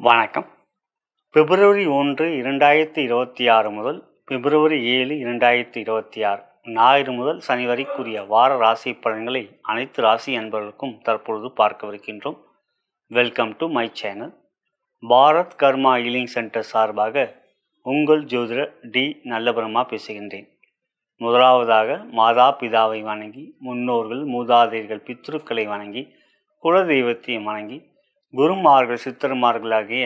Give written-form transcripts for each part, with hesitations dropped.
வணக்கம். பிப்ரவரி 1, 2026 முதல் பிப்ரவரி 7, 2026 ஞாயிறு முதல் சனி வரைக்குரிய வார ராசி பலன்களை அனைத்து ராசி அன்பர்களுக்கும் தற்பொழுது பார்க்கவிருக்கின்றோம். Welcome to my channel. Bharat Karma healing centre சார்பாக உங்கள் ஜோதிடர் டி நல்லபெருமா பேசுகின்றேன். முதலாவதாக மாதா பிதாவை வணங்கி, முன்னோர்கள் மூதாதையர்கள் பித்ருக்களை வணங்கி, குலதெய்வத்தை வணங்கி, குருமார்கள் சித்தர்மார்களாகிய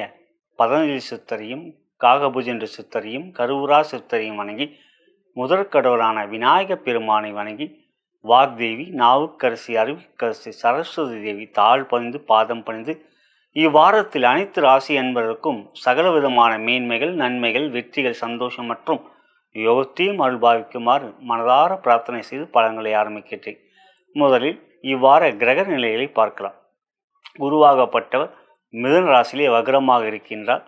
பதஞ்சலி சித்தரையும், காகபுஜென்ற சித்தரையும், கருவுரா சித்தரையும் வணங்கி, முதற்கடவுளான விநாயகப் பெருமானை வணங்கி, வாக்தேவி, நாவுக்கரசி, அருவிக்கரசி, சரஸ்வதி தேவி தாழ் பணிந்து பாதம் பணிந்து இவ்வாரத்தில் அனைத்து ராசி அன்பர்களுக்கும் சகல விதமான மேன்மைகள், நன்மைகள், வெற்றிகள், சந்தோஷம் மற்றும் யோகத்தையும் அருள்பாவிக்குமாறு மனதார பிரார்த்தனை செய்து பலன்களை ஆரம்பிக்கின்றேன். முதலில் இவ்வார கிரக நிலைகளை பார்க்கலாம். குருவாகப்பட்டவர் மிதுன ராசியிலே வக்ரமாக இருக்கின்றார்.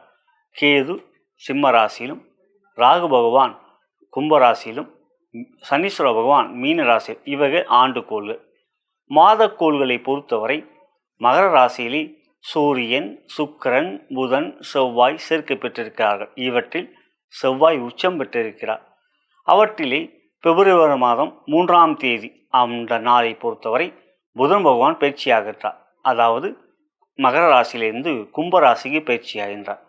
கேது சிம்ம ராசியிலும், ராகு பகவான் கும்பராசியிலும், சனீஸ்வர பகவான் மீன ராசியில். இவர்கள் ஆண்டுகோள்கள். மாதக்கோள்களை பொறுத்தவரை மகர ராசியிலே சூரியன், சுக்கிரன், புதன், செவ்வாய் சேர்க்கை பெற்றிருக்கிறார்கள். இவற்றில் செவ்வாய் உச்சம் பெற்றிருக்கிறார். அவற்றிலே பிப்ரவரி மாதம் 3ஆம் தேதி அந்த நாளை பொறுத்தவரை புதன் பகவான் பயிற்சியாகின்றார். அதாவது மகர ராசியிலிருந்து கும்பராசிக்கு பயிற்சியாகின்றார்.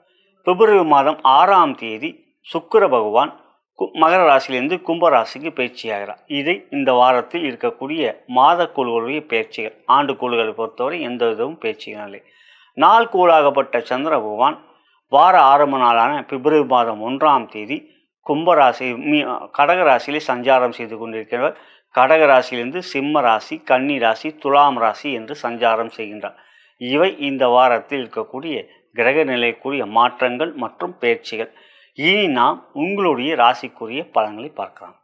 பிப்ரவரி மாதம் 6ஆம் தேதி சுக்கிர பகவான் மகர ராசியிலிருந்து கும்பராசிக்கு பயிற்சியாகிறார். இதை இந்த வாரத்தில் இருக்கக்கூடிய மாதக்கோள்களுடைய பயிற்சிகள். ஆண்டு கோள்களை பொறுத்தவரை எந்த விதமும் பயிற்சிகள் இல்லை. நாள் கோளாகப்பட்ட சந்திர பகவான் வார ஆரம்ப நாளான பிப்ரவரி மாதம் 1ஆம் தேதி கும்பராசி கடகராசியிலே சஞ்சாரம் செய்து கொண்டிருக்கிறவர். கடகராசியிலிருந்து சிம்ம ராசி, கன்னி ராசி, துலாம் ராசி என்று சஞ்சாரம் செய்கின்றார். இவை இந்த வாரத்தில் இருக்கக்கூடிய கிரக நிலைக்குரிய மாற்றங்கள் மற்றும் பயிற்சிகள். இனி நாம் உங்களுடைய ராசிக்குரிய பலன்களை பார்க்கலாம்.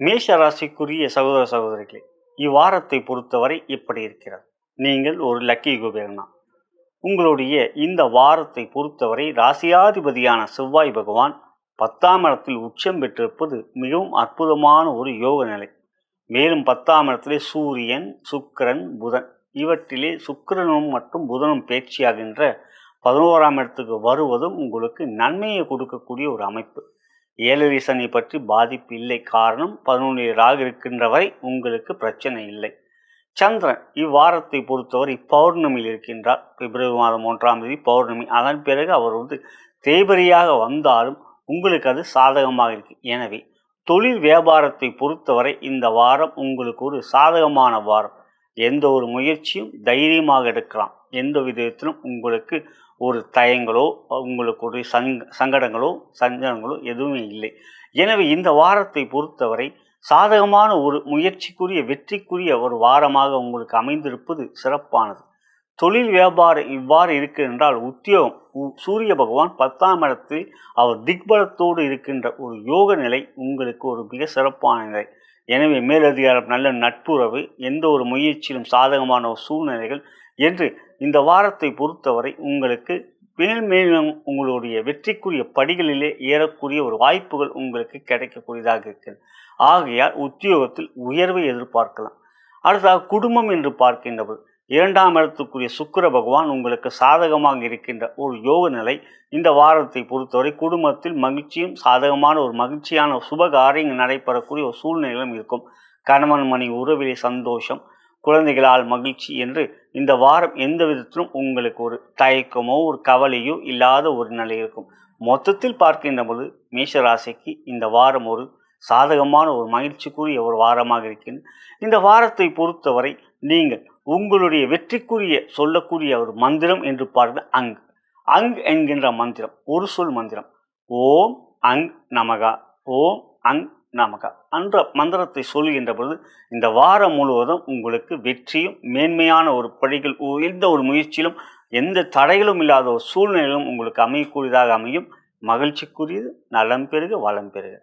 மேஷ ராசிக்குரிய சகோதர சகோதரிகளே, இவ்வாரத்தை பொறுத்தவரை இப்படி இருக்கிறது. நீங்கள் ஒரு லக்கி குபேரனா. உங்களுடைய இந்த வாரத்தை பொறுத்தவரை ராசியாதிபதியான செவ்வாய் பகவான் 10ஆம் இடத்தில் உச்சம் பெற்றிருப்பது மிகவும் அற்புதமான ஒரு யோக நிலை. மேலும் 10ஆம் இடத்திலே சூரியன், சுக்கிரன், புதன். இவற்றிலே சுக்கிரனும் மற்றும் புதனும் பயிற்சியாகின்ற 11ஆம் இடத்துக்கு வருவதும் உங்களுக்கு நன்மையை கொடுக்கக்கூடிய ஒரு அமைப்பு. ஏழரை சனி பற்றி பாதிப்பு இல்லை. காரணம் 11 ராகு இருக்கின்ற வரை உங்களுக்கு பிரச்சனை இல்லை. சந்திரன் இவ்வாரத்தை பொறுத்தவரை பௌர்ணமியில் இருக்கின்றார். பிப்ரவரி மாதம் 1ஆம் தேதி பௌர்ணமி. அதன் பிறகு அவர் தேய்பிரையாக வந்தாலும் உங்களுக்கு அது சாதகமாக இருக்கு. எனவே தொழில் வியாபாரத்தை பொறுத்தவரை இந்த வாரம் உங்களுக்கு ஒரு சாதகமான வாரம். எந்த ஒரு முயற்சியும் தைரியமாக எடுக்கலாம். எந்த விதத்திலும் உங்களுக்கு ஒரு தயங்களோ, உங்களுக்கு ஒரு சங்கடங்களோ எதுவுமே இல்லை. எனவே இந்த வாரத்தை பொறுத்தவரை சாதகமான ஒரு முயற்சிக்குரிய வெற்றிக்குரிய ஒரு வாரமாக உங்களுக்கு அமைந்திருப்பது சிறப்பானது. தொழில் வியாபாரம் இவ்வாறு இருக்கு என்றால், உத்தியோகம் சூரிய பகவான் 10ஆம் இடத்தில் அவர் திக்பலத்தோடு இருக்கின்ற ஒரு யோக நிலை உங்களுக்கு ஒரு மிக சிறப்பான நிலை. எனவே மேலதிகாரம், நல்ல நட்புறவு, எந்த ஒரு முயற்சியிலும் சாதகமான ஒரு சூழ்நிலைகள் என்று இந்த வாரத்தை பொறுத்தவரை உங்களுக்கு மேலும் உங்களுடைய வெற்றிக்குரிய படிகளிலே ஏறக்கூடிய ஒரு வாய்ப்புகள் உங்களுக்கு கிடைக்கக்கூடியதாக இருக்கிறது. ஆகையால் உத்தியோகத்தில் உயர்வை எதிர்பார்க்கலாம். அடுத்ததாக குடும்பம் என்று பார்க்கின்றபோது 2ஆம் இடத்துக்குரிய சுக்கிர பகவான் உங்களுக்கு சாதகமாக இருக்கின்ற ஒரு யோக நிலை. இந்த வாரத்தை பொறுத்தவரை குடும்பத்தில் மகிழ்ச்சியும் சாதகமான ஒரு மகிழ்ச்சியான சுபகாரியங்கள் நடைபெறக்கூடிய ஒரு சூழ்நிலையும் இருக்கும். கணவன் மணி உறவிலே சந்தோஷம், குழந்தைகளால் மகிழ்ச்சி என்று இந்த வாரம் எந்த விதத்திலும் உங்களுக்கு ஒரு தயக்கமோ ஒரு கவலையோ இல்லாத ஒரு நிலை இருக்கும். மொத்தத்தில் பார்க்கின்ற போது மேஷராசிக்கு இந்த வாரம் ஒரு சாதகமான ஒரு மகிழ்ச்சிக்குரிய ஒரு வாரமாக இருக்கின்றது. இந்த வாரத்தை பொறுத்தவரை நீங்கள் உங்களுடைய வெற்றிக்குரிய சொல்லக்கூடிய ஒரு மந்திரம் என்று பார்க்க அங் என்கின்ற மந்திரம், ஒரு சொல் மந்திரம். ஓம் அங் நமகா, ஓம் அங் நமகா என்ற மந்திரத்தை சொல்லுகின்ற பொழுது இந்த வாரம் முழுவதும் உங்களுக்கு வெற்றியும் மேன்மையான ஒரு படிகள், எந்த ஒரு முயற்சியிலும் எந்த தடைகளும் இல்லாத ஒரு சூழ்நிலையிலும் உங்களுக்கு அமையக்கூடியதாக அமையும். மகிழ்ச்சிக்குரியது. நலம் பெருக, வளம் பெருக.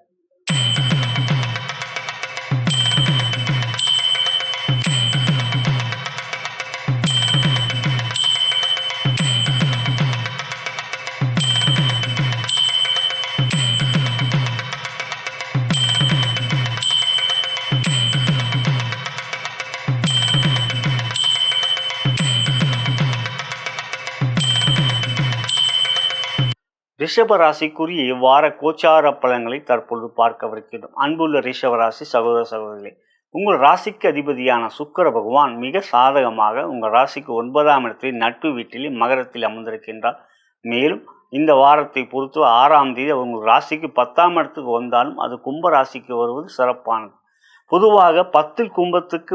ரிஷப ராசிக்குரிய இவ்வார கோச்சார பலன்களை தற்பொழுது பார்க்கவிருக்கின்றோம். அன்புள்ள ரிஷப ராசி சகோதர சகோதரிகளே, உங்கள் ராசிக்கு அதிபதியான சுக்கிர பகவான் மிக சாதகமாக உங்கள் ராசிக்கு 9ஆம் இடத்தில் நட்பு வீட்டிலே மகரத்தில் அமர்ந்திருக்கின்றார். மேலும் இந்த வாரத்தை பொறுத்து 6ஆம் தேதி உங்கள் ராசிக்கு 10ஆம் இடத்துக்கு வந்தாலும் அது கும்ப ராசிக்கு வருவது சிறப்பானது. பொதுவாக 10 கும்பத்துக்கு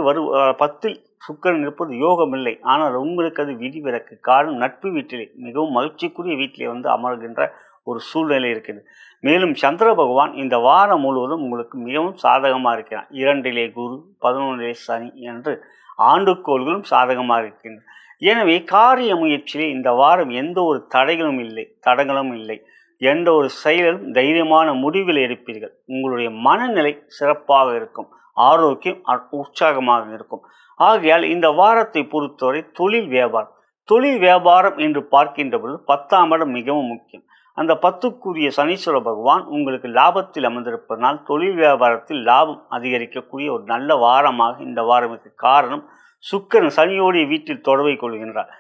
10 சுக்கிரன் இருப்பது யோகம் இல்லை. ஆனால் உங்களுக்கு அது விதிவிலக்கு. காரணம் நட்பு வீட்டிலே மிகவும் மகிழ்ச்சிக்குரிய வீட்டிலே அமர்கின்ற ஒரு சூழ்நிலை இருக்கிறது. மேலும் சந்திர பகவான் இந்த வாரம் முழுவதும் உங்களுக்கு மிகவும் சாதகமாக இருக்கிறார். 2லே குரு, 11லே சனி என்று ஆண்டுக்கோள்களும் சாதகமாக இருக்கின்றன. எனவே காரிய முயற்சியிலே இந்த வாரம் எந்த ஒரு தடங்களும் இல்லை. எந்த ஒரு செயலும் தைரியமான முடிவில் எடுப்பீர்கள். உங்களுடைய மனநிலை சிறப்பாக இருக்கும். ஆரோக்கியம் உற்சாகமாக இருக்கும். ஆகையால் இந்த வாரத்தை பொறுத்தவரை தொழில் வியாபாரம் என்று பார்க்கின்ற பொழுது 10ஆம் இடம் மிகவும் முக்கியம். அந்த 10க்குரிய சனீஸ்வர பகவான் உங்களுக்கு லாபத்தில் அமர்ந்திருப்பதனால் தொழில் வியாபாரத்தில் லாபம் அதிகரிக்கக்கூடிய ஒரு நல்ல வாரமாக இந்த வாரம் இருக்கு. காரணம் சுக்கிரன் சனியோடைய வீட்டில் தொடர்பை கொள்கின்றார்.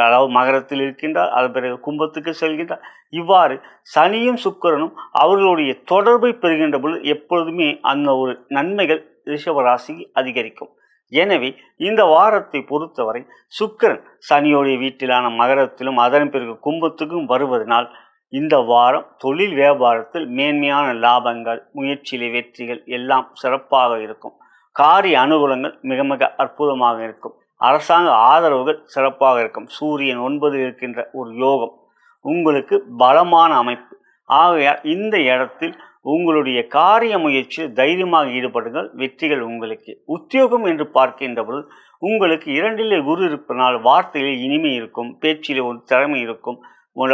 அதாவது மகரத்தில் இருக்கின்றார், அதன் பிறகு கும்பத்துக்கு செல்கின்றார். இவ்வாறு சனியும் சுக்கிரனும் அவர்களுடைய தொடர்பை பெறுகின்ற பொழுது எப்பொழுதுமே அந்த ஒரு நன்மைகள் ரிஷபராசிக்கு அதிகரிக்கும். எனவே இந்த வாரத்தை பொறுத்தவரை சுக்கிரன் சனியோடைய வீட்டிலான மகரத்திலும் அதன் பிறகு கும்பத்துக்கும் வருவதனால் இந்த வாரம் தொழில் வியாபாரத்தில் மேன்மையான லாபங்கள், முயற்சியிலே வெற்றிகள் எல்லாம் சிறப்பாக இருக்கும். காரிய அனுகூலங்கள் மிக மிக அற்புதமாக இருக்கும். அரசாங்க ஆதரவுகள் சிறப்பாக இருக்கும். சூரியன் 9 இருக்கின்ற ஒரு யோகம் உங்களுக்கு பலமான அமைப்பு. ஆகையால் இந்த இடத்தில் உங்களுடைய காரிய முயற்சியில் தைரியமாக ஈடுபடுங்கள். வெற்றிகள் உங்களுக்கு. உத்தியோகம் என்று பார்க்கின்ற பொழுது உங்களுக்கு 2லே குரு இருப்பதனால் வார்த்தையிலே இனிமை இருக்கும், பேச்சிலே ஒரு திறமை இருக்கும்.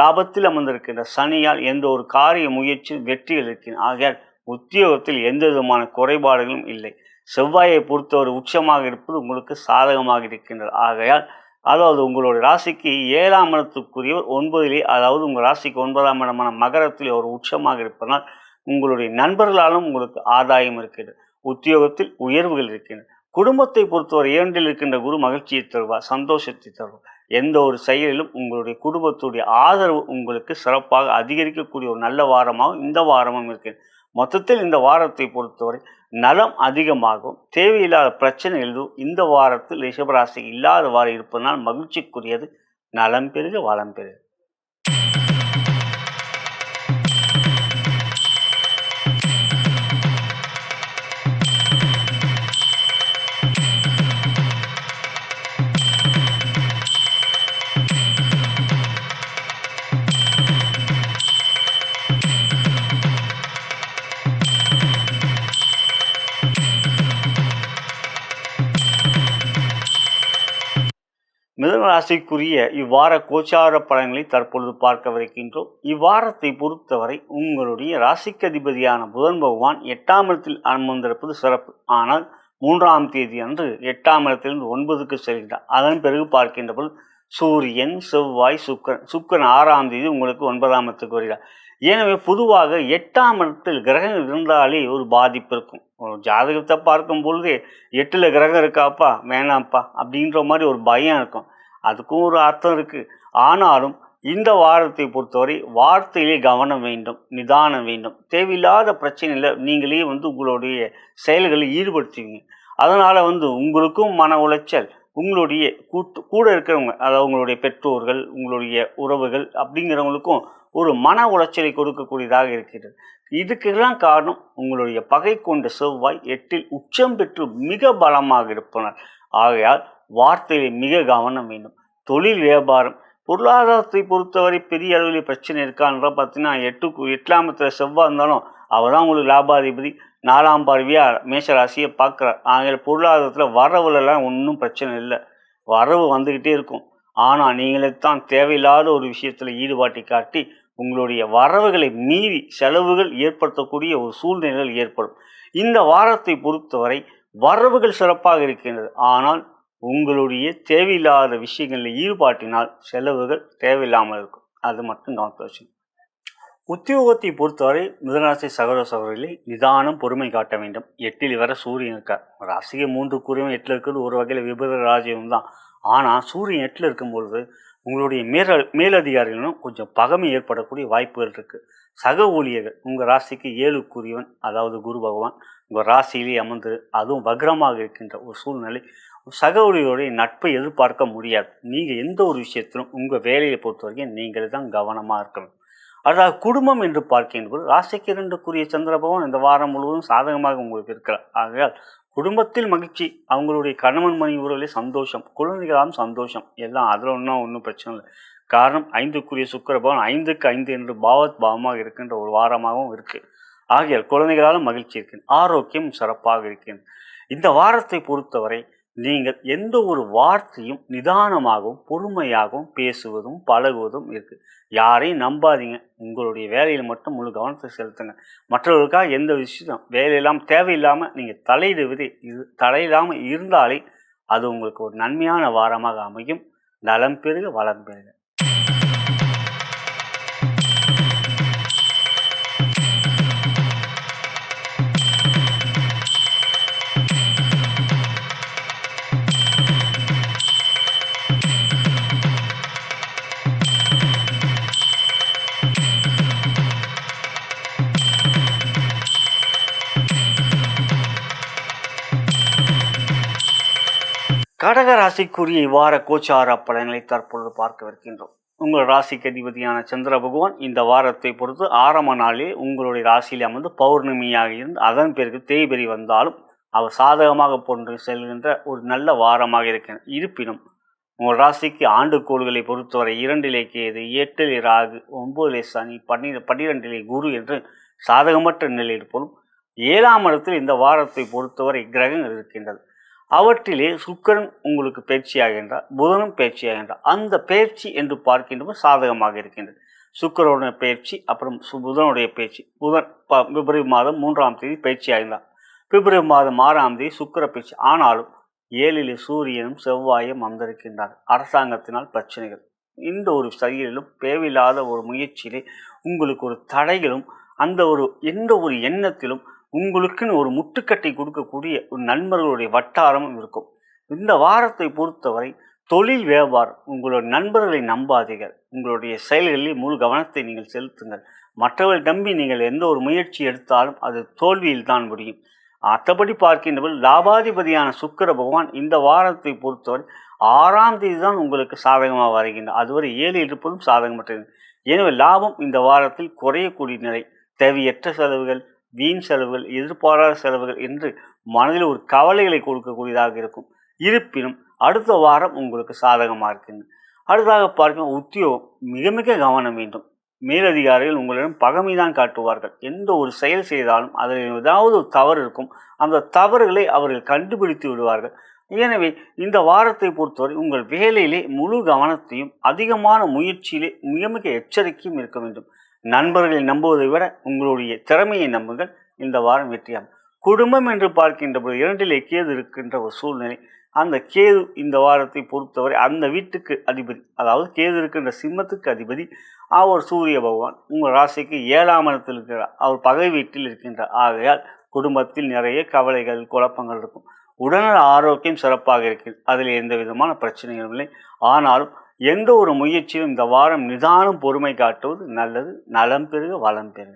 லாபத்தில் அமர்ந்திருக்கின்ற சனியால் எந்த ஒரு காரிய முயற்சியில் வெற்றிகள் இருக்கின்றன. ஆகையால் உத்தியோகத்தில் எந்த விதமான குறைபாடுகளும் இல்லை. செவ்வாயை பொறுத்தவரை உச்சமாக இருப்பது உங்களுக்கு சாதகமாக இருக்கின்றது. ஆகையால் அதாவது உங்களுடைய ராசிக்கு 7ஆம் இடத்துக்குரியவர் 9லே, அதாவது உங்கள் ராசிக்கு 9ஆம் இடமான மகரத்தில் ஒரு உச்சமாக இருப்பதனால் உங்களுடைய நண்பர்களாலும் உங்களுக்கு ஆதாயம் இருக்கிறது. உத்தியோகத்தில் உயர்வுகள் இருக்கின்றன. குடும்பத்தை பொறுத்தவரை 2ல் இருக்கின்ற குரு மகிழ்ச்சியை தருவார், சந்தோஷத்தை தருவார். எந்த ஒரு செயலிலும் உங்களுடைய குடும்பத்துடைய ஆதரவு உங்களுக்கு சிறப்பாக அதிகரிக்கக்கூடிய ஒரு நல்ல வாரமாக இந்த வாரமும் இருக்கிறது. மொத்தத்தில் இந்த வாரத்தை பொறுத்தவரை நலம் அதிகமாகவும் தேவையில்லாத பிரச்சனை எதுவும் இந்த வாரத்தில் ரிஷபராசி இல்லாத வாரம் இருப்பதனால் மகிழ்ச்சிக்குரியது. நலம் பெருக வளம் பெருக. மிதுன ராசிக்குரிய இவ்வார கோச்சார பலன்களை தற்பொழுது பார்க்கவிருக்கின்றோம். இவ்வாரத்தை பொறுத்தவரை உங்களுடைய ராசிக்கு அதிபதியான புதன் பகவான் 8ஆம் இடத்தில் அமர்ந்திருப்பது சிறப்பு. ஆனால் 3ஆம் தேதி அன்று 8ஆம் இடத்திலிருந்து 9க்கு செல்கிறார். அதன் பிறகு பார்க்கின்ற பொழுது சூரியன், செவ்வாய், சுக்கிரன் 6ஆம் தேதி உங்களுக்கு 9ஆம் இடத்துக்கு வருகிறார். எனவே பொதுவாக 8ஆம் இடத்தில் கிரகங்கள் இருந்தாலே ஒரு பாதிப்பு இருக்கும். ஒரு ஜாதகத்தை பார்க்கும் பொழுதே 8ல் கிரகம் இருக்காப்பா வேணாம்ப்பா அப்படின்ற மாதிரி ஒரு பயம் இருக்கும். அதுக்கும் ஒரு அர்த்தம் இருக்குது. ஆனாலும் இந்த வாரத்தை பொறுத்தவரை வார்த்தையிலே கவனம் வேண்டும், நிதானம் வேண்டும். தேவையில்லாத பிரச்சனையில் நீங்களே உங்களுடைய செயல்களை ஈடுபடுத்துவீங்க. அதனால் உங்களுக்கும் மன உளைச்சல், உங்களுடைய கூட இருக்கிறவங்க, அதாவது உங்களுடைய பெற்றோர்கள், உங்களுடைய உறவுகள் அப்படிங்கிறவங்களுக்கும் ஒரு மன உளைச்சலை கொடுக்கக்கூடியதாக இருக்கிறது. இதுக்கெல்லாம் காரணம் உங்களுடைய பகை கொண்ட செவ்வாய் 8ல் உச்சம் பெற்று மிக பலமாக இருப்பனர். ஆகையால் வார்த்தையிலே மிக கவனம் வேண்டும். தொழில் வியாபாரம் பொருளாதாரத்தை பொறுத்தவரை பெரிய அளவில் பிரச்சனை இருக்கான்ற பார்த்தீங்கன்னா 8ஆம் இடத்துல செவ்வாய் இருந்தாலும் அவர் தான் உங்களுக்கு லாபாதிபதி. 4ஆம் பார்வையாக மேஷராசியை பார்க்குறார். ஆகையால் பொருளாதாரத்தில் வரவுலலாம் ஒன்றும் பிரச்சனை இல்லை, வரவு வந்துக்கிட்டே இருக்கும். ஆனால் நீங்களே தான் தேவையில்லாத ஒரு விஷயத்தில் ஈடுபாட்டை காட்டி உங்களுடைய வரவுகளை மீறி செலவுகள் ஏற்படுத்தக்கூடிய ஒரு சூழ்நிலைகள் ஏற்படும். இந்த வாரத்தை பொறுத்தவரை வரவுகள் சிறப்பாக இருக்கின்றது. ஆனால் உங்களுடைய தேவையில்லாத விஷயங்களில் ஈடுபாட்டினால் செலவுகள் தேவையில்லாமல் இருக்கும். அது மட்டும் கவனத்தில் வச்சுக்கணும். உத்தியோகத்தை பொறுத்தவரை மிதுனராசி சகோதர சகோதரிகளை நிதானம், பொறுமை காட்ட வேண்டும். 8ல் வர சூரியன் இருக்கார். ராசிக்கு 3 கூறியும் 8ல் இருக்கிறது ஒரு வகையில் விபரீத ராஜ்யம் தான். ஆனால் சூரியன் 8ல் இருக்கும்பொழுது உங்களுடைய மேலதிகாரிகளும் கொஞ்சம் பகைமை ஏற்படக்கூடிய வாய்ப்புகள் இருக்குது. சக ஊழியர்கள் உங்கள் ராசிக்கு 7க்குரியவன் அதாவது குரு பகவான் உங்கள் ராசியிலே அமர்ந்து அதுவும் வக்ரமாக இருக்கின்ற ஒரு சூழ்நிலை. சக ஊழியருடைய நட்பை எதிர்பார்க்க முடியாது. நீங்கள் எந்த ஒரு விஷயத்திலும் உங்கள் வேலையை பொறுத்த வரைக்கும் நீங்கள் தான் கவனமாக இருக்கணும். அதாவது குடும்பம் என்று பார்க்கின்ற ராசிக்கு 2க்குரிய சந்திர பகவான் இந்த வாரம் முழுவதும் சாதகமாக உங்களுக்கு இருக்கிறார். ஆகையால் குடும்பத்தில் மகிழ்ச்சி, அவங்களுடைய கணவன் மனைவி உறவிலே சந்தோஷம், குழந்தைகளாலும் சந்தோஷம், எல்லாம் அதில் ஒன்றும் பிரச்சனை இல்லை. காரணம் 5க்குரிய சுக்கிர பகவான் 5க்கு 5 என்று பாவமாக இருக்கின்ற ஒரு வாரமாகவும் இருக்குது. ஆகையால் குழந்தைகளாலும் மகிழ்ச்சி இருக்கின்றது, ஆரோக்கியம் சிறப்பாக இருக்கின்றது. இந்த வாரத்தை பொறுத்தவரை நீங்கள் எந்த ஒரு வார்த்தையும் நிதானமாகவும் பொறுமையாகவும் பேசுவதும் பழகுவதும் இருக்குது. யாரையும் நம்பாதீங்க. உங்களுடைய வேலையில் மட்டும் முழு கவனத்தை செலுத்துங்க. மற்றவர்களுக்காக எந்த விஷயம் வேலையெல்லாம் தேவையில்லாமல் நீங்கள் தலையிடாமல் இருந்தாலே அது உங்களுக்கு ஒரு நன்மையான வாரமாக அமையும். நலம் பெருக வளம் பெருக. கடக ராசிக்குரிய இவ்வார கோச்சார பலன்களை தற்பொழுது பார்க்கவிருக்கின்றோம். உங்கள் ராசிக்கு அதிபதியான சந்திர பகவான் இந்த வாரத்தை பொறுத்து ஆரம்ப நாளிலே உங்களுடைய ராசியில் அமர்ந்து பௌர்ணமியாக இருந்து அதன் பிறகு தேய்பிரி வந்தாலும் அவர் சாதகமாக போன்று செல்கின்ற ஒரு நல்ல வாரமாக இருக்கிறது. இருப்பினும் உங்கள் ராசிக்கு ஆண்டுகோள்களை பொறுத்தவரை 2லே கேது, 8லே ராகு, 9லே சனி, 12லே குரு என்று சாதகமற்ற நிலையில் இருப்பதும் 7ஆம் இடத்தில் இந்த வாரத்தை பொறுத்தவரை கிரகங்கள் இருக்கின்றது. அவற்றிலே சுக்கிரன் உங்களுக்கு பயிற்சியாகின்றார், புதனும் பயிற்சியாகின்றார். அந்த பயிற்சி என்று பார்க்கின்றபோது சாதகமாக இருக்கின்றது. சுக்கிரனுடைய பயிற்சி, அப்புறம் புதனுடைய பயிற்சி. புதன் பிப்ரவரி மாதம் 3ஆம் தேதி பயிற்சியாகின்றார். பிப்ரவரி மாதம் 6ஆம் தேதி சுக்கிர பயிற்சி. ஆனாலும் 7லே சூரியனும் செவ்வாயும் வந்திருக்கின்றார். அரசாங்கத்தினால் பிரச்சனைகள். இந்த ஒரு செயலிலும் தேவையில்லாத ஒரு முயற்சியிலே உங்களுக்கு ஒரு தடைகளும் அந்த எந்த ஒரு எண்ணத்திலும் உங்களுக்குன்னு ஒரு முட்டுக்கட்டை கொடுக்கக்கூடிய ஒரு நண்பர்களுடைய வட்டாரமும் இருக்கும். இந்த வாரத்தை பொறுத்தவரை தொழில் வியாபாரம், உங்களுடைய நண்பர்களை நம்பாதீர்கள். உங்களுடைய செயல்களில் முழு கவனத்தை நீங்கள் செலுத்துங்கள். மற்றவர்கள் நம்பி நீங்கள் எந்த ஒரு முயற்சி எடுத்தாலும் அது தோல்வியில் தான் முடியும். மற்றபடி பார்க்கின்றபோது லாபாதிபதியான சுக்கிர பகவான் இந்த வாரத்தை பொறுத்தவரை 6ஆம் தேதி தான் உங்களுக்கு சாதகமாக வருகின்றார். அதுவரை 7 இருப்பதும் சாதகமற்றது. எனவே லாபம் இந்த வாரத்தில் குறையக்கூடிய நிலை. தேவையற்ற செலவுகள், வீண் செலவுகள், எதிர்பாராத செலவுகள் என்று மனதில் ஒரு கவலைகளை கொடுக்கக்கூடியதாக இருக்கும். இருப்பினும் அடுத்த வாரம் உங்களுக்கு சாதகமாக இருக்கின்றது. அடுத்ததாக பார்க்க உத்தியோகம் மிக மிக கவனம் வேண்டும். மேலதிகாரிகள் உங்களிடம் பகைமைதான் காட்டுவார்கள். எந்த ஒரு செயல் செய்தாலும் அதில் ஏதாவது ஒரு தவறு இருக்கும். அந்த தவறுகளை அவர்கள் கண்டுபிடித்து விடுவார்கள். எனவே இந்த வாரத்தை பொறுத்தவரை உங்கள் வேலையிலே முழு கவனத்தையும் அதிகமான முயற்சியிலே மிக மிக எச்சரிக்கையும் இருக்க வேண்டும். நண்பர்களை நம்புவதை விட உங்களுடைய திறமையை நம்புங்கள். இந்த வாரம் வெற்றியாகும். குடும்பம் என்று பார்க்கின்ற போது 2லே கேது இருக்கின்ற ஒரு சூழ்நிலை. அந்த கேது இந்த வாரத்தை பொறுத்தவரை அந்த வீட்டுக்கு அதிபதி, அதாவது கேது இருக்கின்ற சிம்மத்துக்கு அதிபதி அவர் சூரிய பகவான் உங்கள் ராசிக்கு 7ஆம் இடத்தில் இருக்கிறார். அவர் பகை வீட்டில் இருக்கின்றார். ஆகையால் குடும்பத்தில் நிறைய கவலைகள், குழப்பங்கள் இருக்கும். உடல்நல ஆரோக்கியம் சிறப்பாக இருக்கிறது. அதில் எந்த விதமான பிரச்சனைகளும் இல்லை. ஆனாலும் எந்த ஒரு முயற்சியும் இந்த வாரம் நிதானம் பொறுமை காட்டுவது நல்லது. நலம் பெருக வளம் பெருக.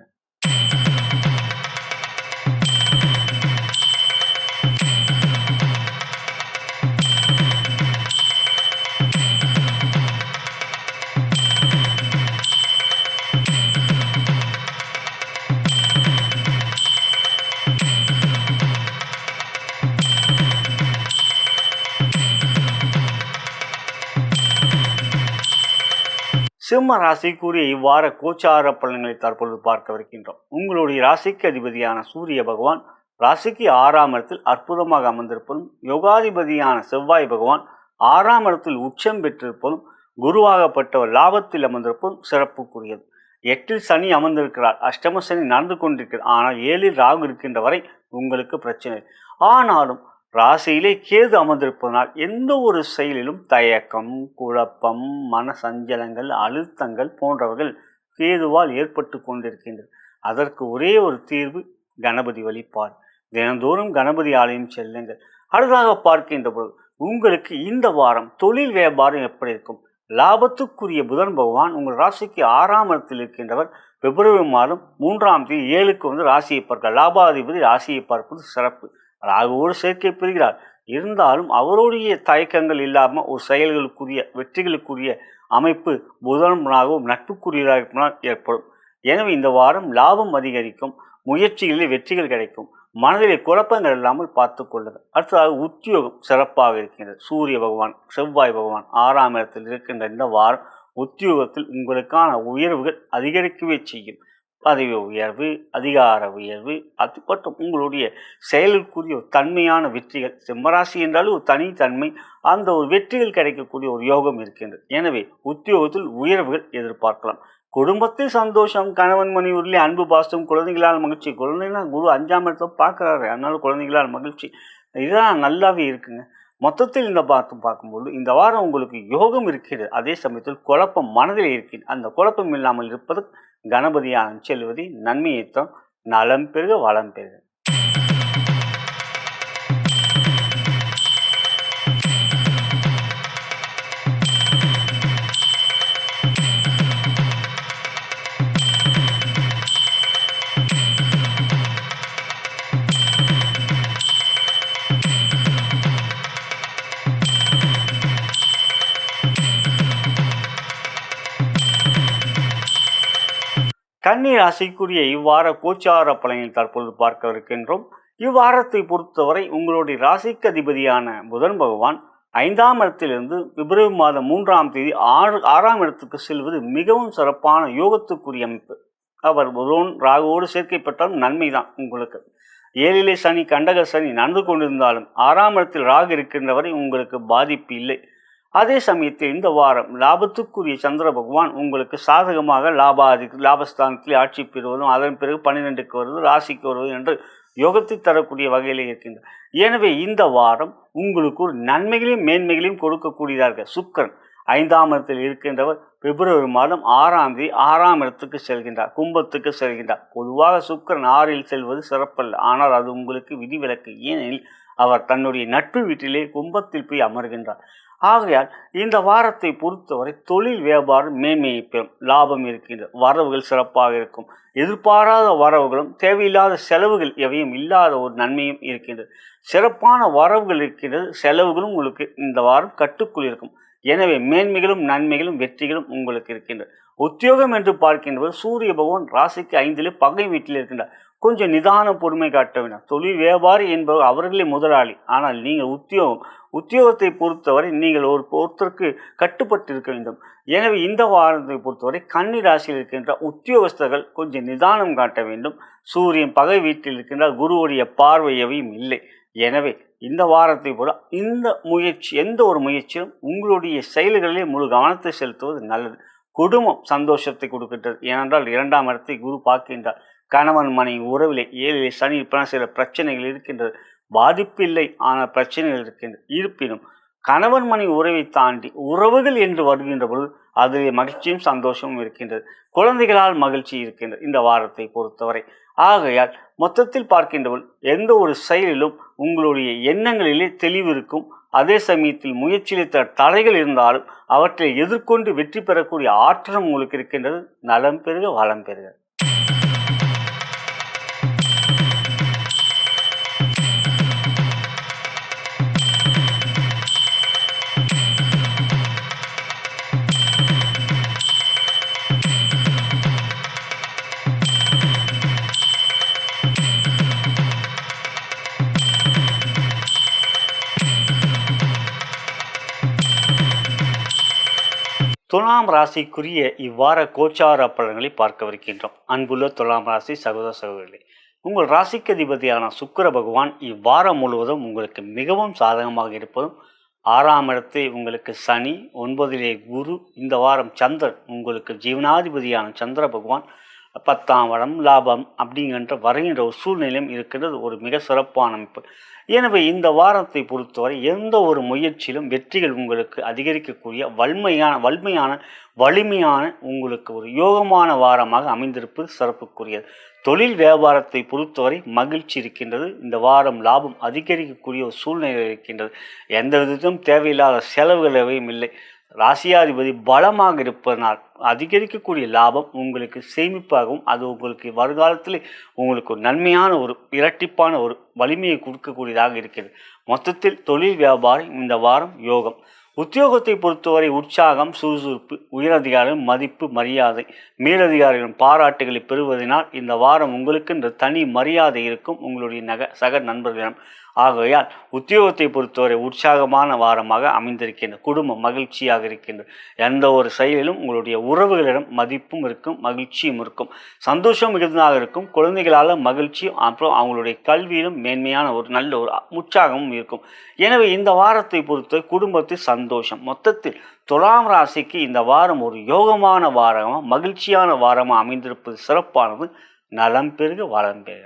சிம்ம ராசிக்குரிய இவ்வார கோச்சார பலன்களை தற்பொழுது பார்க்கவிருக்கின்றோம். உங்களுடைய ராசிக்கு அதிபதியான சூரிய பகவான் ராசிக்கு 6ஆம் இடத்தில் அற்புதமாக அமர்ந்திருப்பதும், யோகாதிபதியான செவ்வாய் பகவான் 6ஆம் இடத்தில் உச்சம் பெற்றிருப்பதும், குருவாகப்பட்டவர் லாபத்தில் அமர்ந்திருப்பதும் சிறப்புக்குரியது. 8ல் சனி அமர்ந்திருக்கிறார். அஷ்டம சனி நடந்து கொண்டிருக்கிறது. ஆனால் 7ல் ராகு இருக்கின்ற வரை உங்களுக்கு பிரச்சனை. ஆனாலும் ராசியிலே கேது அமர்ந்திருப்பதனால் எந்த ஒரு செயலிலும் தயக்கம், குழப்பம், மன சஞ்சலங்கள், அழுத்தங்கள் போன்றவர்கள் கேதுவால் ஏற்பட்டு கொண்டிருக்கின்றது. அதற்கு ஒரே ஒரு தீர்வு கணபதி வழிபாடு. தினந்தோறும் கணபதி ஆலயம் செல்லுங்கள். அடுத்ததாக பார்க்கின்ற போது உங்களுக்கு இந்த வாரம் தொழில் வியாபாரம் எப்படி இருக்கும்? லாபத்துக்குரிய புதன் பகவான் உங்கள் ராசிக்கு 6ஆம் இடத்தில் இருக்கின்றவர். பிப்ரவரி மாதம் 3ஆம் தேதி 7க்கு வந்து ராசியை பார்க்கிறார். லாபாதிபதி ராசியை பார்ப்பது சிறப்பு. ராகுவோடு சேர்க்கை பெறுகிறார். இருந்தாலும் அவருடைய தயக்கங்கள் இல்லாமல் ஒரு செயல்களுக்குரிய வெற்றிகளுக்குரிய அமைப்பு புதனாகவும் நட்புக்குரியதாக ஏற்படும். எனவே இந்த வாரம் லாபம் அதிகரிக்கும், முயற்சிகளில் வெற்றிகள் கிடைக்கும். மனதிலே குழப்பங்கள் இல்லாமல் பார்த்து கொள்ளுங்கள். அடுத்ததாக உத்தியோகம் சிறப்பாக இருக்கின்றது. சூரிய பகவான் செவ்வாய் பகவான் 6ஆம் இடத்தில் இருக்கின்ற இந்த வாரம் உத்தியோகத்தில் உங்களுக்கான உயர்வுகள் அதிகரிக்கவே செய்யும். பதவி உயர்வு, அதிகார உயர்வு, அது மட்டும் உங்களுடைய செயலுக்குரிய ஒரு தன்மையான வெற்றிகள். சிம்மராசி என்றாலும் ஒரு தனித்தன்மை, அந்த ஒரு வெற்றிகள் கிடைக்கக்கூடிய ஒரு யோகம் இருக்கின்றது. எனவே உத்தியோகத்தில் உயர்வுகள் எதிர்பார்க்கலாம். குடும்பத்தில் சந்தோஷம், கணவன் மணி உருளி அன்பு பாசம், குழந்தைகளால் மகிழ்ச்சி. குழந்தைங்களாம் குரு 5ஆம் இடத்துல பார்க்குறாரு, அதனால குழந்தைகளால் மகிழ்ச்சி. இதெல்லாம் நல்லாவே இருக்குங்க. மொத்தத்தில் இந்த பார்க்கும்போது இந்த வாரம் உங்களுக்கு யோகம் இருக்கிறது. அதே சமயத்தில் குழப்பம் மனதில் இருக்கிறது. அந்த குழப்பம் இல்லாமல் இருப்பது கணபதியான செல்வதி நன்மையைத்தான். நலம் பெருக வளம் பெருக. கன்னி ராசிக்குரிய இவ்வார கோச்சார பலனில் தற்பொழுது பார்க்க இருக்கின்றோம். இவ்வாரத்தை பொறுத்தவரை உங்களுடைய ராசிக்கு அதிபதியான புதன் பகவான் 5ஆம் இடத்திலிருந்து பிப்ரவரி மாதம் 3ஆம் தேதி 6ஆம் இடத்துக்கு செல்வது மிகவும் சிறப்பான யோகத்துக்குரிய அமைப்பு. அவர் புதன் ராகுவோடு சேர்க்கைப்பட்டாலும் நன்மைதான் உங்களுக்கு. 7லே சனி கண்டக சனி நடந்து கொண்டிருந்தாலும் 6ஆம் இடத்தில் ராகு இருக்கின்றவரை உங்களுக்கு பாதிப்பு இல்லை. அதே சமயத்தில் இந்த வாரம் லாபத்துக்குரிய சந்திர பகவான் உங்களுக்கு சாதகமாக லாபஸ்தானத்தில் ஆட்சி பெறுவதும் அதன் பிறகு 12க்கு வருவது, ராசிக்கு வருவது என்று யோகத்தை தரக்கூடிய வகையில் இருக்கின்றது. எனவே இந்த வாரம் உங்களுக்கு ஒரு நன்மைகளையும் மேன்மைகளையும் கொடுக்கக்கூடியதாக சுக்கிரன் 5ஆம் இடத்தில் இருக்கின்றவர். பிப்ரவரி மாதம் 6ஆம் தேதி 6ஆம் இடத்துக்கு செல்கின்றார், கும்பத்துக்கு செல்கின்றார். பொதுவாக சுக்கிரன் 6ல் செல்வது சிறப்பல்ல, ஆனால் அது உங்களுக்கு விதிவிலக்கு. ஏனெனில் அவர் தன்னுடைய நட்பு வீட்டிலே கும்பத்தில் போய் அமர்கின்றார். ஆகையால் இந்த வாரத்தை பொறுத்தவரை தொழில் வியாபாரம் மேன்மையை பெறும், லாபம் இருக்கின்றது, வரவுகள் சிறப்பாக இருக்கும். எதிர்பாராத வரவுகளும் தேவையில்லாத செலவுகள் எவையும் இல்லாத ஒரு நன்மையும் இருக்கின்றது. சிறப்பான வரவுகள் இருக்கின்றது, செலவுகளும் உங்களுக்கு இந்த வாரம் கட்டுக்குள் இருக்கும். எனவே மேன்மைகளும் நன்மைகளும் வெற்றிகளும் உங்களுக்கு இருக்கின்றது. உத்தியோகம் என்று பார்க்கின்றது சூரிய பகவான் ராசிக்கு 5லே பகை வீட்டில் இருக்கின்றார். கொஞ்சம் நிதான பொறுமை காட்ட வேண்டும். தொழில் வியாபாரி என்பவர் அவர்களே முதலாளி, ஆனால் நீங்கள் உத்தியோகத்தை பொறுத்தவரை நீங்கள் ஒருத்தருக்கு கட்டுப்பட்டு இருக்க வேண்டும். எனவே இந்த வாரத்தை பொறுத்தவரை கன்னி ராசியில் இருக்கின்ற உத்தியோகஸ்தர்கள் கொஞ்சம் நிதானம் காட்ட வேண்டும். சூரியன் பகை வீட்டில் இருக்கின்றார், குருவுடைய பார்வை எவையும் இல்லை. எனவே இந்த வாரத்தை போல எந்த ஒரு முயற்சியும் உங்களுடைய செயல்களிலே முழு கவனத்தை செலுத்துவது நல்லது. குடும்பம் சந்தோஷத்தை கொடுக்கின்றது. ஏனென்றால் 2ஆம் இடத்தை குரு பார்க்கின்றார். கணவன் மனைவி உறவிலே 7லே சனி சில பிரச்சனைகள் இருக்கின்றது. பாதிப்பு இல்லை, ஆனால் பிரச்சனைகள் இருக்கின்றது. இருப்பினும் கணவன் மனைவி உறவை தாண்டி உறவுகள் என்று வருகின்ற பொழுது அதிலே மகிழ்ச்சியும் சந்தோஷமும் இருக்கின்றது. குழந்தைகளால் மகிழ்ச்சி இருக்கின்றது இந்த வாரத்தை பொறுத்தவரை. ஆகையால் மொத்தத்தில் பார்க்கின்றவள் எந்த ஒரு செயலிலும் உங்களுடைய எண்ணங்களிலே தெளிவு இருக்கும். அதே சமயத்தில் முயற்சியிலே தடைகள் இருந்தாலும் அவற்றை எதிர்கொண்டு வெற்றி பெறக்கூடிய ஆற்றலும் உங்களுக்கு இருக்கின்றது. நலம் பெறுக வளம் பெறுக. துலாம் ராசிக்குரிய இவ்வார கோச்சார பலன்களை பார்க்கவிருக்கின்றோம். அன்புள்ள துலாம் ராசி சகோதர சகோதரிகளே, உங்கள் ராசிக்கு அதிபதியான சுக்கிர பகவான் இவ்வாரம் முழுவதும் உங்களுக்கு மிகவும் சாதகமாக இருப்பதும், 6ஆம் இடத்தை உங்களுக்கு சனி, 9லே குரு, இந்த வாரம் சந்திரன் உங்களுக்கு ஜீவனாதிபதியான சந்திர பகவான் 10ஆம் இடம் லாபம் அப்படிங்கிற வருகின்ற ஒரு சூழ்நிலையும் இருக்கிறது. ஒரு மிக சிறப்பான அமைப்பு. எனவே இந்த வாரத்தை பொறுத்தவரை எந்த ஒரு முயற்சியிலும் வெற்றிகள் உங்களுக்கு அதிகரிக்கக்கூடிய வலிமையான உங்களுக்கு ஒரு யோகமான வாரமாக அமைந்திருப்பது சிறப்புக்குரியது. தொழில் வியாபாரத்தை பொறுத்தவரை மகிழ்ச்சி இருக்கின்றது. இந்த வாரம் லாபம் அதிகரிக்கக்கூடிய ஒரு சூழ்நிலை இருக்கின்றது. எந்த விதத்திலும் தேவையில்லாத செலவுகள் எவையும் இல்லை. ராசியாதிபதி பலமாக இருப்பதனால் அதிகரிக்கக்கூடிய லாபம் உங்களுக்கு சேமிப்பாகவும் அது உங்களுக்கு வருங்காலத்தில் உங்களுக்கு ஒரு நன்மையான ஒரு இரட்டிப்பான ஒரு வலிமையை கொடுக்கக்கூடியதாக இருக்கிறது. மொத்தத்தில் தொழில் வியாபாரம் இந்த வாரம் யோகம். உத்தியோகத்தை பொறுத்தவரை உற்சாகம், சுறுசுறுப்பு, உயரதிகாரிகள் மதிப்பு, மரியாதை, மேலதிகாரிகளின் பாராட்டுகளை பெறுவதனால் இந்த வாரம் உங்களுக்கு இந்த தனி மரியாதை இருக்கும் உங்களுடைய சக நண்பர்களிடம். ஆகையால் உத்தியோகத்தை பொறுத்தவரை உற்சாகமான வாரமாக அமைந்திருக்கின்றது. குடும்பம் மகிழ்ச்சியாக இருக்கின்றது. எந்த ஒரு செயலிலும் உங்களுடைய உறவுகளிடம் மதிப்பும் இருக்கும், மகிழ்ச்சியும் இருக்கும், சந்தோஷம் மிகுந்ததாக இருக்கும். குழந்தைகளால் மகிழ்ச்சியும், அப்புறம் அவங்களுடைய கல்வியிலும் மேன்மையான ஒரு நல்ல ஒரு உற்சாகமும் இருக்கும். எனவே இந்த வாரத்தை பொறுத்த குடும்பத்தில் சந்தோஷம். மொத்தத்தில் துலாம் ராசிக்கு இந்த வாரம் ஒரு யோகமான வாரமாக மகிழ்ச்சியான வாரமாக அமைந்திருப்பது சிறப்பானது. நலம் பெருக வளம் பெறுக.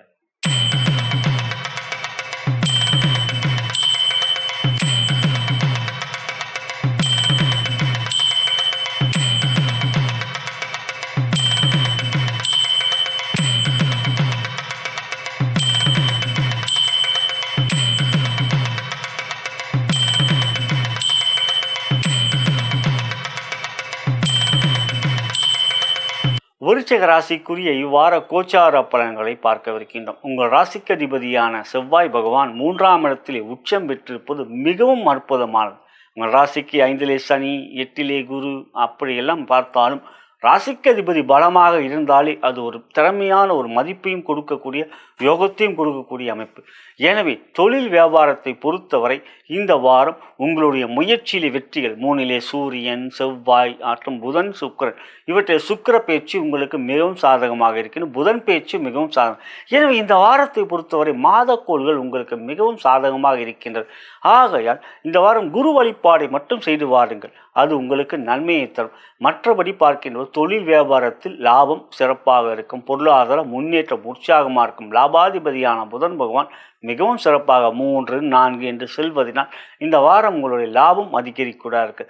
விருச்சிக ராசிக்குரிய இவ்வார கோச்சார பலன்களை பார்க்கவிருக்கின்றோம். உங்கள் ராசிக்கு அதிபதியான செவ்வாய் பகவான் 3ஆம் இடத்திலே உச்சம் பெற்றிருப்பது மிகவும் அற்புதமானது. உங்கள் ராசிக்கு 5லே சனி, 8லே குரு, அப்படியெல்லாம் பார்த்தாலும் ராசிக்கு அதிபதி பலமாக இருந்தாலே அது ஒரு திறமையான ஒரு மதிப்பையும் கொடுக்கக்கூடிய யோகத்தையும் கொடுக்கக்கூடிய அமைப்பு. எனவே தொழில் வியாபாரத்தை பொறுத்தவரை இந்த வாரம் உங்களுடைய முயற்சியிலே வெற்றிகள். 3லே சூரியன், செவ்வாய் மற்றும் புதன், சுக்கிரன், இவற்றை சுக்கிர பேச்சு உங்களுக்கு மிகவும் சாதகமாக இருக்கிறது. புதன் பேச்சு மிகவும் சாதகம். எனவே இந்த வாரத்தை பொறுத்தவரை மாதக்கோள்கள் உங்களுக்கு மிகவும் சாதகமாக இருக்கின்றது. ஆகையால் இந்த வாரம் குரு வழிபாடை மட்டும் செய்து வாருங்கள், அது உங்களுக்கு நன்மையை தரும். மற்றபடி பார்க்கின்ற தொழில் வியாபாரத்தில் லாபம் சிறப்பாக இருக்கும், பொருளாதார முன்னேற்றம் உற்சாகமாக இருக்கும். லாபாதிபதியான புதன் பகவான் மிகவும் சிறப்பாக 3, 4 என்று செல்வதனால் இந்த வாரம் உங்களுடைய லாபம் அதிகரிக்கூட இருக்கு.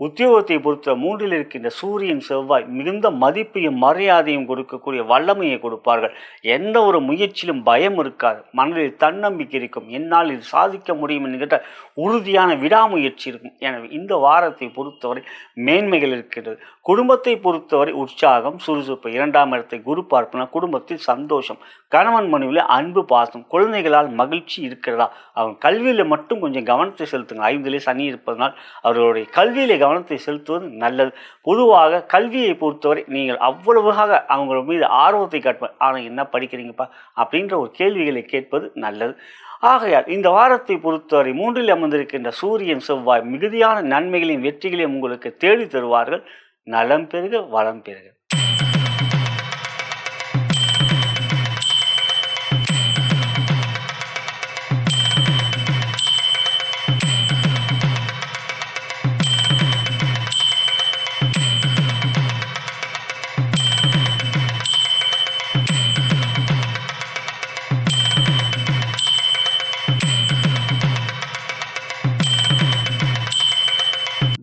உத்தியோகத்தை பொறுத்த 3ல் இருக்கின்ற சூரியன், செவ்வாய் மிகுந்த மதிப்பையும் மரியாதையும் கொடுக்கக்கூடிய வல்லமையை கொடுப்பார்கள். எந்த ஒரு முயற்சியிலும் பயம் இருக்காது, மனதில் தன்னம்பிக்கை இருக்கும், என்னால் இது சாதிக்க முடியும் என்கிற உறுதியான விடாமுயற்சி இருக்கும். எனவே இந்த வாரத்தை பொறுத்தவரை மேன்மைகள் இருக்கின்றது. குடும்பத்தை பொறுத்தவரை உற்சாகம், சுறுசுறுப்பு. 2ஆம் இடத்தை குரு பார்ப்பன குடும்பத்தில் சந்தோஷம், கணவன் மனைவியில் அன்பு, பாசம், குழந்தைகளால் மகிழ்ச்சி இருக்கிறதா. அவங்க கல்வியில் மட்டும் கொஞ்சம் கவனத்தை செலுத்துங்க. 5லே சனி இருப்பதனால் அவர்களுடைய கல்வியிலே கவனத்தை செலுத்துவது நல்லது. பொதுவாக கல்வியை பொறுத்தவரை நீங்கள் அவ்வளவாக அவங்கள மீது ஆர்வத்தை காட்டுவார். ஆனால் என்ன படிக்கிறீங்கப்பா அப்படின்ற ஒரு கேள்விகளை கேட்பது நல்லது. ஆகையால் இந்த வாரத்தை பொறுத்தவரை 3ல் அமர்ந்திருக்கின்ற சூரியன், செவ்வாய் மிகுதியான நன்மைகளையும் வெற்றிகளையும் உங்களுக்கு தேடி தருவார்கள். நலம் பெருக வளம் பெருக.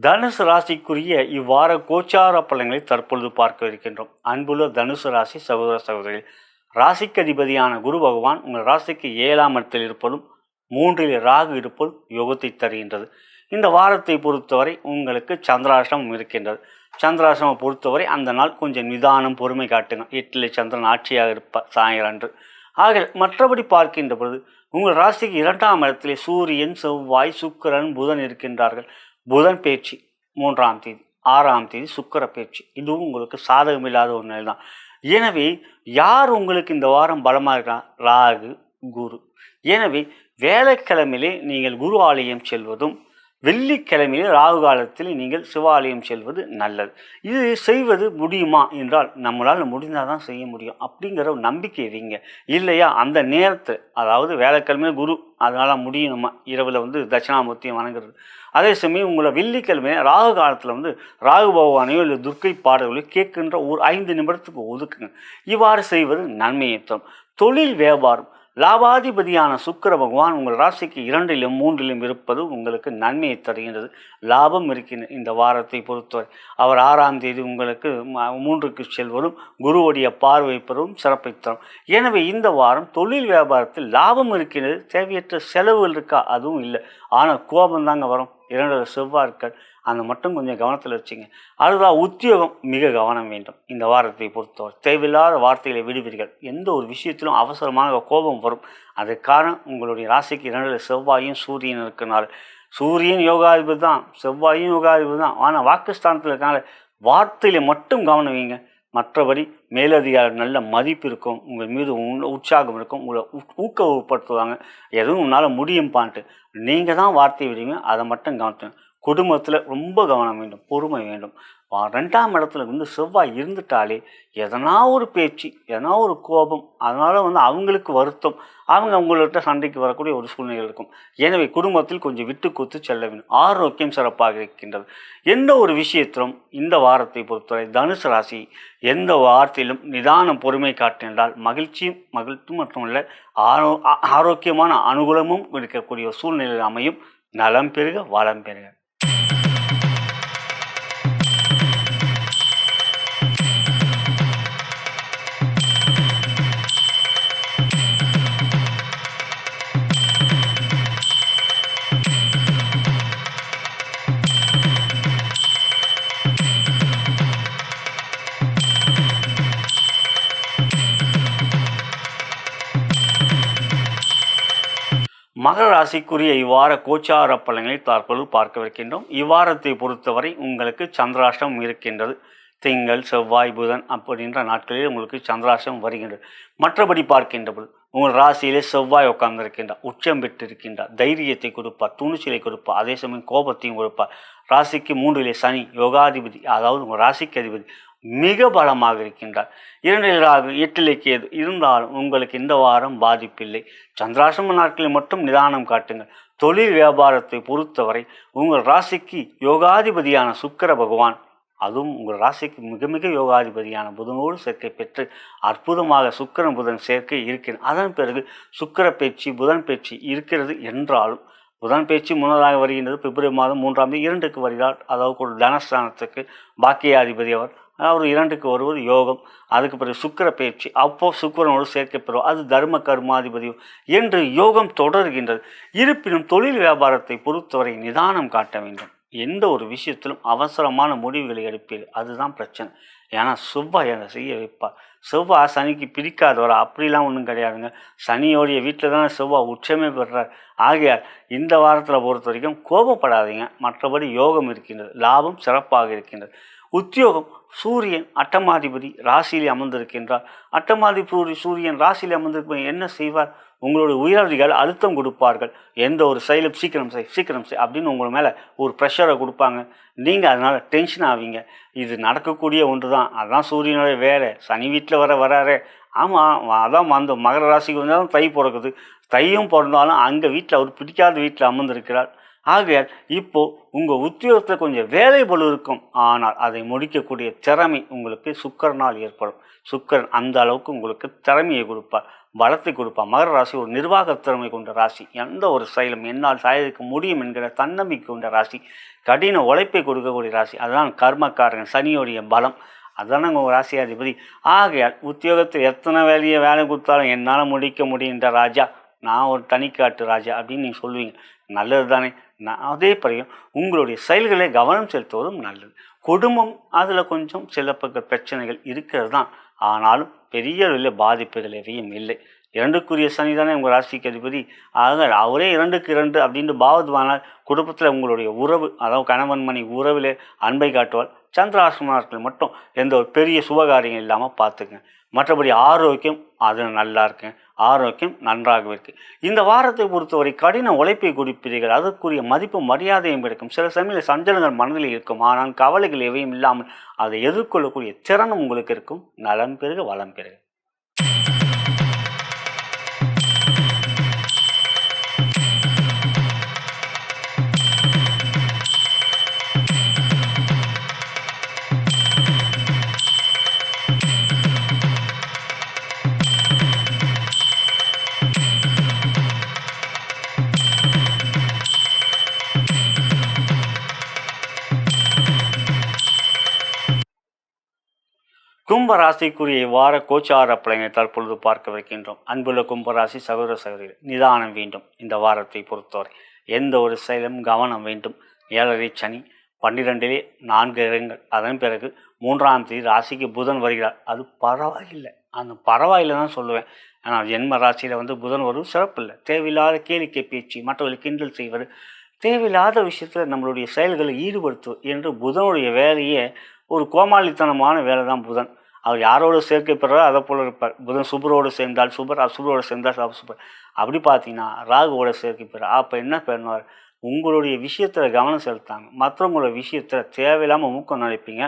தனுசு ராசிக்குரிய இவ்வார கோச்சார பலன்களை தற்பொழுது பார்க்க இருக்கின்றோம். அன்புள்ள தனுசு ராசி சகோதர சகோதரிகள், ராசிக்கு அதிபதியான குரு பகவான் உங்கள் ராசிக்கு 7ஆம் இடத்தில் இருப்பதும் 3ல் ராகு இருப்பதும் யோகத்தை தருகின்றது. இந்த வாரத்தை பொறுத்தவரை உங்களுக்கு சந்திராஷ்டமம் இருக்கின்றது. சந்திராஷ்டமம் பொறுத்தவரை அந்த நாள் கொஞ்சம் நிதானம், பொறுமை காட்டுங்க. 8ல் சந்திரன் ஆட்சியாக இருப்பார் சாயங்காலம் அன்று. ஆக மற்றபடி பார்க்கின்ற பொழுது உங்கள் ராசிக்கு 2ஆம் இடத்திலே சூரியன், செவ்வாய், சுக்கிரன், புதன் இருக்கின்றார்கள். புதன் பேச்சு 3ஆம் தேதி, 6ஆம் தேதி சுக்கிர பேச்சு, இதுவும் உங்களுக்கு சாதகமில்லாத ஒரு நிலை தான். எனவே யார் உங்களுக்கு இந்த வாரம் பலமாக இருக்கிறார்? ராகு, குரு. எனவே வேலைக்கிழமையிலே நீங்கள் குரு ஆலயம் செல்வதும், வெள்ளிக்கிழமையிலே ராகு காலத்தில் நீங்கள் சிவாலயம் செல்வது நல்லது. இது செய்வது முடியுமா என்றால் நம்மளால் முடிந்தால் தான் செய்ய முடியும் அப்படிங்கிற ஒரு நம்பிக்கை வைங்க. இல்லையா அந்த நேரத்தை, அதாவது வேலைக்கிழமையில குரு, அதனால் முடியும் நம்ம இரவில் தட்சிணாமூர்த்தியை வணங்குறது. அதே சமயம் உங்களை வெள்ளிக்கிழமை ராகு காலத்தில் ராகு பகவானையோ இல்லை துர்க்கை பாடல்களையோ கேட்கின்ற ஒரு 5 நிமிடத்துக்கு ஒதுக்குங்க. இவ்வாறு செய்வது நன்மையை தரும். தொழில் வியாபாரம், லாபாதிபதியான சுக்கிர பகவான் உங்கள் ராசிக்கு 2லும் 3லும் இருப்பது உங்களுக்கு நன்மையை தருகின்றது. லாபம் இருக்கின்ற இந்த வாரத்தை பொறுத்தவரை அவர் 6ஆம் தேதி உங்களுக்கு 3க்கு செல்வதும் குருவுடைய பார்வை பெறவும் சிறப்பை தரும். எனவே இந்த வாரம் தொழில் வியாபாரத்தில் லாபம் இருக்கின்றது. தேவையற்ற செலவுகள் இருக்கா? அதுவும் இல்லை. ஆனால் கோபம் தாங்க வரும். 2ல் செவ்வாய் இருக்கார். அந்த மட்டும் கொஞ்சம் கவனத்தில் வச்சுங்க. அடுத்ததாக உத்தியோகம் மிக கவனம் வேண்டும். இந்த வாரத்தை பொறுத்தவரை தேவையில்லாத வார்த்தைகளை விடுவீர்கள். எந்த ஒரு விஷயத்திலும் அவசரமாக கோபம் வரும். அதற்கான உங்களுடைய ராசிக்கு 2 செவ்வாயும் சூரியன் இருக்கிறனால, சூரியன் யோகாதிபதி தான், செவ்வாயும் யோகாதிபதி தான். ஆனால் வாக்குஸ்தானத்தில் இருக்கனால வார்த்தையில் மட்டும் கவனம் வைங்க. மற்றபடி மேலதிகாரி நல்ல மதிப்பு இருக்கும், உங்கள் மீது உற்சாகம் இருக்கும், உங்களை ஊக்கப்படுத்துவாங்க. எதுவும் உன்னால் முடியும்பான்ட்டு நீங்கள் தான் வார்த்தை விடுவீங்க. அதை மட்டும் கவனித்துங்க. குடும்பத்தில் ரொம்ப கவனம் வேண்டும், பொறுமை வேண்டும். 2ஆம் இடத்துல செவ்வாய் இருந்துட்டாலே எதனா ஒரு பேச்சு, எதனா ஒரு கோபம், அதனால் அவங்களுக்கு வருத்தம், அவங்க உங்கள்கிட்ட சண்டைக்கு வரக்கூடிய ஒரு சூழ்நிலை இருக்கும். எனவே குடும்பத்தில் கொஞ்சம் விட்டு கொடுத்து செல்ல வேண்டும். ஆரோக்கியம் சிறப்பாக இருக்கின்றது. எந்த ஒரு விஷயத்திலும் இந்த வாரத்தை பொறுத்தவரை தனுசு ராசி எந்த வார்த்தையிலும் நிதானம் பொறுமை காட்டினால் மகிழ்ச்சியும் மட்டுமல்ல ஆரோக்கியமான அனுகூலமும் இருக்கக்கூடிய ஒரு சூழ்நிலை அமையும். நலம் பெருக வளம் பெருக. மகர ராசிக்குரிய இவ்வார கோச்சார பலன்களை தற்போது பார்க்கவிருக்கின்றோம். இவ்வாரத்தை பொறுத்தவரை உங்களுக்கு சந்திராஷ்டமம் இருக்கின்றது. திங்கள், செவ்வாய், புதன் அப்படின்ற நாட்களில் உங்களுக்கு சந்திராஷ்டமம் வருகின்றது. மற்றபடி பார்க்கின்றபோது உங்கள் ராசியிலே செவ்வாய் உட்கார்ந்திருக்கின்றார், உச்சம் பெற்று இருக்கின்றார், தைரியத்தை கொடுப்பார், துணிச்சலை கொடுப்பார், அதே சமயம் கோபத்தையும் கொடுப்பார். ராசிக்கு 3 சனி யோகாதிபதி, அதாவது உங்கள் ராசிக்கு அதிபதி மிக பலமாக இருக்கின்றார். 8 கேது இருந்தாலும் உங்களுக்கு இந்த வாரம் பாதிப்பில்லை. சந்திராசிரம நாட்களில் மட்டும் நிதானம் காட்டுங்கள். தொழில் வியாபாரத்தை பொறுத்தவரை உங்கள் ராசிக்கு யோகாதிபதியான சுக்கிர பகவான், அதுவும் உங்கள் ராசிக்கு மிக மிக யோகாதிபதியான புதனோடு சேர்க்கை பெற்று அற்புதமாக சுக்கிரன் புதன் சேர்க்கை இருக்கிறது. அதன் பிறகு சுக்கிர பேச்சு புதன் பேச்சு இருக்கிறது என்றாலும் புதன் பேச்சு முன்னதாக வருகின்றது. பிப்ரவரி மாதம் 3ஆம் தேதி 2க்கு வருகிறார். அதாவது ஒரு தனஸ்தானத்துக்கு பாக்கியாதிபதி அவர், அதாவது 2க்கு வருவது யோகம். அதுக்கு பிறகு சுக்கிர பேச்சு, அப்போது சுக்கிரனோடு சேர்க்கப்பெறுவோம், அது தர்ம கர்மாதிபதி என்று யோகம் தொடர்கின்றது. இருப்பினும் தொழில் வியாபாரத்தை பொறுத்தவரை நிதானம் காட்ட வேண்டும். எந்த ஒரு விஷயத்திலும் அவசரமான முடிவுகளை எடுப்பீர்கள், அதுதான் பிரச்சனை. ஏன்னா செவ்வாய் அதை செய்ய வைப்பார். செவ்வாய் சனிக்கு பிடிக்காதவர அப்படிலாம் ஒன்றும் கிடையாதுங்க. சனியோடைய வீட்டில் தானே செவ்வாய் உச்சமே பெறுறார். ஆகையால் இந்த வாரத்தில் பொறுத்த வரைக்கும் கோபப்படாதீங்க. மற்றபடி யோகம் இருக்கின்றது, லாபம் சிறப்பாக இருக்கின்றது. உத்தியோகம், சூரியன் அட்டமாதிபதி ராசியிலே அமர்ந்திருக்கின்றார். அட்டமாதிபதி சூரியன் ராசியிலே அமர்ந்திருப்ப என்ன செய்வார்? உங்களுடைய உயரதிகள் அழுத்தம் கொடுப்பார்கள். எந்த ஒரு செயலும் சீக்கிரம் செய் அப்படின்னு உங்கள் மேலே ஒரு ப்ரெஷரை கொடுப்பாங்க. நீங்கள் அதனால் டென்ஷன் ஆவீங்க. இது நடக்கக்கூடிய ஒன்று தான். அதுதான் சூரியனுடைய வேலை. சனி வீட்டில் வராரு. ஆமாம், அதான் அந்த மகர ராசிக்கு வந்தாலும் தை பிறக்குது. தையும் பிறந்தாலும் அங்கே வீட்டில் அவர் பிடிக்காத வீட்டில் அமர்ந்திருக்கிறார். ஆகையால் இப்போது உங்கள் உத்தியோகத்தில் கொஞ்சம் வேலை பளு இருக்கும். ஆனால் அதை முடிக்கக்கூடிய திறமை உங்களுக்கு சுக்கிரனால் ஏற்படும். சுக்கிரன் அந்த அளவுக்கு உங்களுக்கு திறமையை கொடுப்பார், பலத்தை கொடுப்பார். மகர ராசி ஒரு நிர்வாக திறமை கொண்ட ராசி. எந்த ஒரு செயலும் என்னால் சாதிக்க முடியும் என்கிற தன்னம்பிக்கை கொண்ட ராசி. கடின உழைப்பை கொடுக்கக்கூடிய ராசி. அதுதான் கர்மக்காரன் சனியோடைய பலம். அதுதானே உங்கள் ராசியாதிபதி. ஆகையால் உத்தியோகத்தில் எத்தனை வேலை கொடுத்தாலும் என்னால் முடிக்க முடியுன்ற ராஜா, நான் ஒரு தனிக்காட்டு ராஜா அப்படின்னு நீங்கள் சொல்லுவீங்க. நல்லது தானே. அதே பிறகு உங்களுடைய செயல்களை கவனம் செலுத்துவதும் நல்லது. குடும்பம் அதில் கொஞ்சம் சில பிரச்சனைகள் இருக்கிறது தான். ஆனாலும் பெரிய அளவில் பாதிப்புகள் எதையும் இல்லை. 2க்குரிய சனி தானே உங்கள் ராசிக்கு அதிபதி. ஆக அவரே 2க்கு 2 அப்படின்ட்டு பாவத்வானால் குடும்பத்தில் உங்களுடைய உறவு, அதாவது கணவன் மணி உறவில் அன்பை காட்டுவார். சந்திராசிரம நாட்கள் மட்டும் எந்த ஒரு பெரிய சுபகாரியம் இல்லாமல் பார்த்துக்குங்க. மற்றபடி ஆரோக்கியம் அது நல்லா இருக்கு, ஆரோக்கியம் நன்றாகவே இருக்குது. இந்த வாரத்தை பொறுத்தவரை கடின உழைப்பை கொடுப்பீர்கள். அதற்குரிய மதிப்பு மரியாதையும் இருக்கும். சில சமயம் சஞ்சலங்கள் மனதில் இருக்கும். ஆனால் கவலைகள் எவையும் இல்லாமல் அதை எதிர்கொள்ளக்கூடிய திறனும் உங்களுக்கு இருக்கும். நலம் பெருக வளம் பெருக. கும்பராசிக்குரிய வார கோச்சார பலனை தற்பொழுது பார்க்க வைக்கின்றோம். அன்புள்ள கும்பராசி சகோதர சகோதரிகள், நிதானம் வேண்டும். இந்த வாரத்தை பொறுத்தவரை எந்த ஒரு செயலும் கவனம் வேண்டும். 7.5 சனி, 12லே 4 கிரகங்கள். அதன் பிறகு 3ஆம் தேதி ராசிக்கு புதன் வருகிறார். அது பரவாயில்லை, அந்த பரவாயில்லை தான் சொல்லுவேன். ஆனால் ஜென்ம ராசியில் புதன் வரும் சிறப்பு இல்லை. தேவையில்லாத கேளிக்கை பேச்சு, மற்றவர்களை கிண்டல் செய்வது, தேவையில்லாத விஷயத்தில் நம்மளுடைய செயல்களை ஈடுபடுத்துவது என்று புதனுடைய வேலையே ஒரு கோமாளித்தனமான வேலை தான் புதன். அவர் யாரோடு சேர்க்கை பெறாரோ அதை போல் இருப்பார். புதன் சுபரோடு சேர்ந்தால் சுபர், அசுபரோடு சேர்ந்தால் அசுபர். அப்படி பார்த்தீங்கன்னா ராகுவோட சேர்க்கை பெறார். அப்போ என்ன பண்ணுவார்? உங்களுடைய விஷயத்தில் கவனம் செலுத்தாங்க, மற்றவங்களோட விஷயத்தில் தேவையில்லாமல் மூக்கம் நினைப்பீங்க,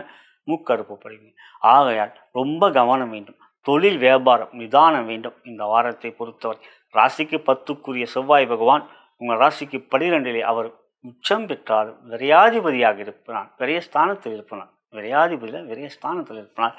மூக்கறுப்பு படுவீங்க. ஆகையால் ரொம்ப கவனம் வேண்டும். தொழில் வியாபாரம் நிதானம் வேண்டும். இந்த வாரத்தை பொறுத்தவரை ராசிக்கு 10க்குரிய செவ்வாய் பகவான் உங்கள் ராசிக்கு 12லே அவர் உச்சம் பெற்றாலும் விரையாதிபதியாக இருப்பான், விரயஸ்தானத்தில் இருப்பான். விரயஸ்தானத்தில் இருப்பான்.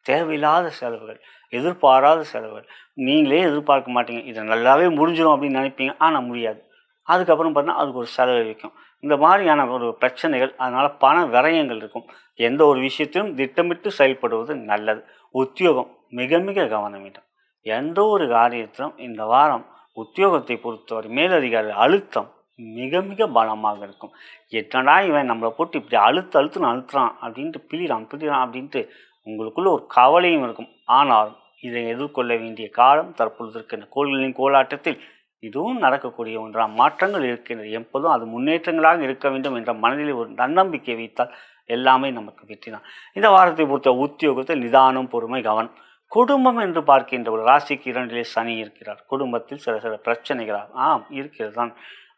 தேவையில்லாத செலவுகள், எதிர்பாராத செலவுகள், நீங்களே எதிர்பார்க்க மாட்டீங்க, இதை நல்லாவே முடிஞ்சிடும் அப்படின்னு நினைப்பீங்க, ஆனால் முடியாது. அதுக்கப்புறம் பார்த்தீங்கன்னா அதுக்கு ஒரு செலவு வைக்கும். இந்த மாதிரியான ஒரு பிரச்சனைகள், அதனால் பண விரயங்கள் இருக்கும். எந்த ஒரு விஷயத்திலும் திட்டமிட்டு செயல்படுவது நல்லது. உத்தியோகம் மிக மிக கவனம் வேண்டும். எந்த ஒரு காரியத்திலும் இந்த வாரம் உத்தியோகத்தை பொறுத்தவரை மேலதிகாரி அழுத்தம் மிக மிக பலமாக இருக்கும். என்னடா இவன் நம்மளை போட்டு இப்படி அழுத்துறான் அப்படின்ட்டு பிடிறான் அப்படின்ட்டு உங்களுக்குள்ள ஒரு கவலையும் இருக்கும். ஆனால் இதை எதிர்கொள்ள வேண்டிய காலம் தற்பொழுது இருக்கின்ற கோள்களின் கோலாட்டத்தில் இதுவும் நடக்கக்கூடிய ஒன்றாம் மாற்றங்கள் இருக்கின்றது. எப்போதும் அது முன்னேற்றங்களாக இருக்க வேண்டும் என்ற மனதில் ஒரு நன்னம்பிக்கை வைத்தால் எல்லாமே நமக்கு வெற்றி தான். இந்த வாரத்தை பொறுத்த உத்தியோகத்தில் நிதானம், பொறுமை, கவனம். குடும்பம் என்று பார்க்கின்ற ஒரு ராசிக்கு 2லே சனி இருக்கிறார். குடும்பத்தில் சில பிரச்சனைகளாக இருக்கிறது தான்.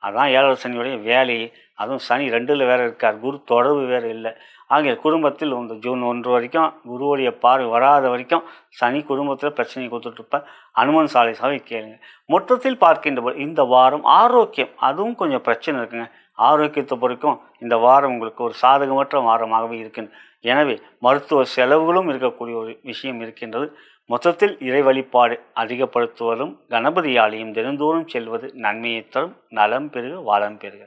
அதான் 7வது சனியுடைய வேலையே. அதுவும் சனி 2ல் வேறு இருக்கார், குரு தொடர்பு வேறு இல்லை. ஆகிய குடும்பத்தில் இந்த ஜூன் 1 வரைக்கும் குருவுடைய பார்வை வராத வரைக்கும் சனி குடும்பத்தில் பிரச்சனையை கொடுத்துட்ருப்பார். அனுமன் சாலிசாவை கேளுங்க. மொத்தத்தில் பார்க்கின்ற இந்த வாரம் ஆரோக்கியம், அதுவும் கொஞ்சம் பிரச்சனை இருக்குங்க. ஆரோக்கியத்தை பொறுக்கும் இந்த வாரம் உங்களுக்கு ஒரு சாதகமற்ற வாரமாகவே இருக்கின்றது. எனவே மருத்துவ செலவுகளும் இருக்கக்கூடிய ஒரு விஷயம் இருக்கின்றது. மொத்தத்தில் இறை வழிபாடு அதிகப்படுத்துவதும் கணபதி ஆலயம் தினந்தோறும் செல்வது நன்மையை தரும். நலம் பெருக, வளம் பெறுக.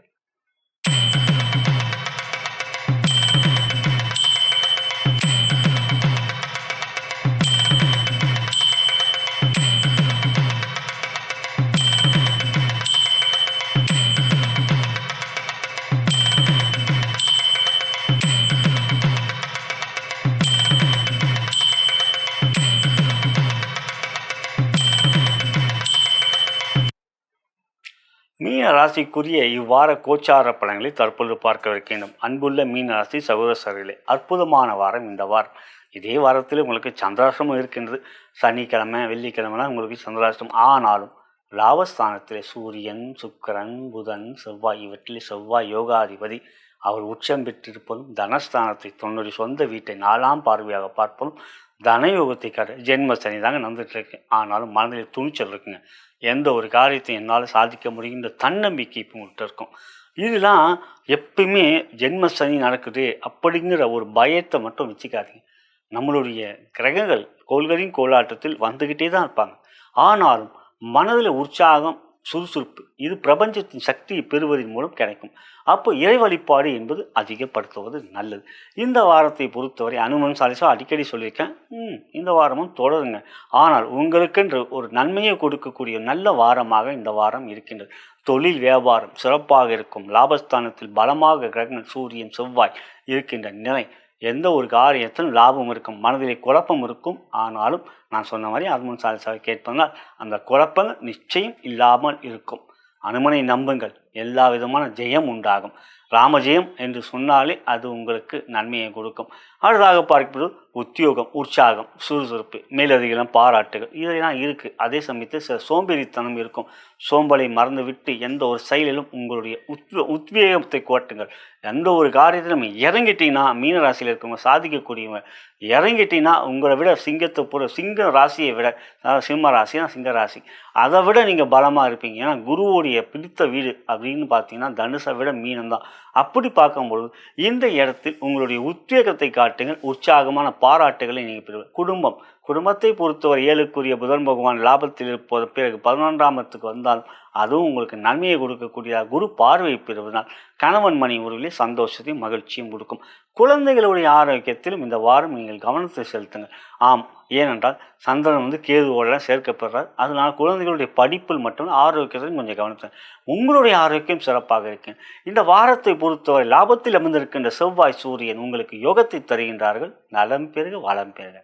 மீன ராசிக்குரிய இவ்வார கோச்சார பலன்களை தற்பொழுது பார்க்க இருக்கின்றோம். அன்புள்ள மீன ராசி சகோதரர்களே, அற்புதமான வாரம் இந்த வாரம். இதே வாரத்தில் உங்களுக்கு சந்திராஷ்டமம் இருக்கின்றது. சனிக்கிழமை வெள்ளிக்கிழமைலாம் உங்களுக்கு சந்திராஷ்டமம். ஆனாலும் லாபஸ்தானத்தில் சூரியன், சுக்கிரன், புதன், செவ்வாய், இவற்றில் செவ்வாய் யோகாதிபதி அவர் உச்சம் பெற்றிருப்பதும் தனஸ்தானத்தை தன்னுடைய சொந்த வீட்டை 4ஆம் பார்வையாக பார்ப்பதும் தனயோகத்தை காட்டு. ஜென்ம சனி தாங்க நடந்துட்டு இருக்கு. ஆனாலும் மனதில் துணிச்சல் இருக்குங்க. எந்த ஒரு காரியத்தையும் என்னால் சாதிக்க முடியுன்ற தன்னம்பிக்கை இப்போ உங்கள்கிட்ட இருக்கும். இதெல்லாம் எப்பயுமே ஜென்ம சனி நடக்குது அப்படிங்கிற ஒரு பயத்தை மட்டும் வச்சுக்காதீங்க. நம்மளுடைய கிரகங்கள் கோள்களின் கோலாட்டத்தில் வந்துக்கிட்டே தான் இருப்பாங்க. ஆனாலும் மனதில் உற்சாகம், சுறுசுறுப்பு, இது பிரபஞ்சத்தின் சக்தியை பெறுவதன் மூலம் கிடைக்கும். அப்போ இறை வழிபாடு என்பது அதிகப்படுத்துவது நல்லது. இந்த வாரத்தை பொறுத்தவரை அனுமன் சாலிசா அடிக்கடி சொல்லியிருக்கேன். இந்த வாரமும் தொடருங்க. ஆனால் உங்களுக்கென்று ஒரு நன்மையை கொடுக்கக்கூடிய நல்ல வாரமாக இந்த வாரம் இருக்கின்றது. தொழில் வியாபாரம் சிறப்பாக இருக்கும். லாபஸ்தானத்தில் பலமாக கிரகங்கள் சூரியன், செவ்வாய் இருக்கின்ற நிலை. எந்த ஒரு காரியத்திலும் லாபம் இருக்கும். மனதிலே குழப்பம் இருக்கும். ஆனாலும் நான் சொன்ன மாதிரி அனுமன் சாலிசாவை கேட்பதால் அந்த குழப்பங்கள் நிச்சயம் இல்லாமல் இருக்கும். அனுமனை நம்புங்கள், எல்லா விதமான ஜெயம் உண்டாகும். ராமஜெயம் என்று சொன்னாலே அது உங்களுக்கு நன்மையை கொடுக்கும். அடுத்ததாக பார்ப்பது உத்தியோகம், உற்சாகம், சுறுசுறுப்பு, மேலதிகம், பாராட்டுகள் இதெல்லாம் இருக்குது. அதே சமயத்தில் சில சோம்பேறித்தனம் இருக்கும். சோம்பலை மறந்துவிட்டு எந்த ஒரு செயலிலும் உங்களுடைய உத்வேகத்தை கோட்டுங்கள். எந்த ஒரு காரியத்திலும் இறங்கிட்டீங்கன்னா மீனராசியில் இருக்கவங்க சாதிக்கக்கூடியவங்க இறங்கிட்டீங்கன்னா உங்களை விட சிங்க ராசியை விட, சிம்ம ராசி தான் சிங்க ராசி, அதை விட நீங்கள் பலமாக இருப்பீங்க. ஏன்னா குருவுடைய பிடித்த வீடு அப்படின்னு பார்த்தீங்கன்னா தனுசை விட மீனம்தான். அப்படி பார்க்கும்பொழுது இந்த இடத்தில் உங்களுடைய உத்வேகத்தை காட்டுங்கள். உற்சாகமான பாராட்டுகளை நீங்கள் பெறுவீர்கள். குடும்பம் குடும்பத்தை பொறுத்தவரை 7க்குரிய புதன் பகவான் லாபத்தில் இருப்பது பிறகு 11ஆம் இடத்துக்கு வந்தாலும் அதுவும் உங்களுக்கு நன்மையை கொடுக்கக்கூடியதாக குரு பார்வை பெறுவதால் கணவன் மணி உறவிலே சந்தோஷத்தையும் மகிழ்ச்சியும் கொடுக்கும். குழந்தைகளுடைய ஆரோக்கியத்திலும் இந்த வாரம் நீங்கள் கவனத்தை செலுத்துங்கள். ஆம், ஏனென்றால் சந்திரன் கேதுவோட சேர்க்கப்படுறார். அதனால் குழந்தைகளுடைய படிப்பில் மட்டும் ஆரோக்கியத்தையும் கொஞ்சம் கவனித்தேன். உங்களுடைய ஆரோக்கியம் சிறப்பாக இருக்கு. இந்த வாரத்தை பொறுத்தவரை லாபத்தில் அமர்ந்திருக்கின்ற செவ்வாய் சூரியன் உங்களுக்கு யோகத்தை தருகின்றார்கள். நலம் பெருக வளம் பெருக.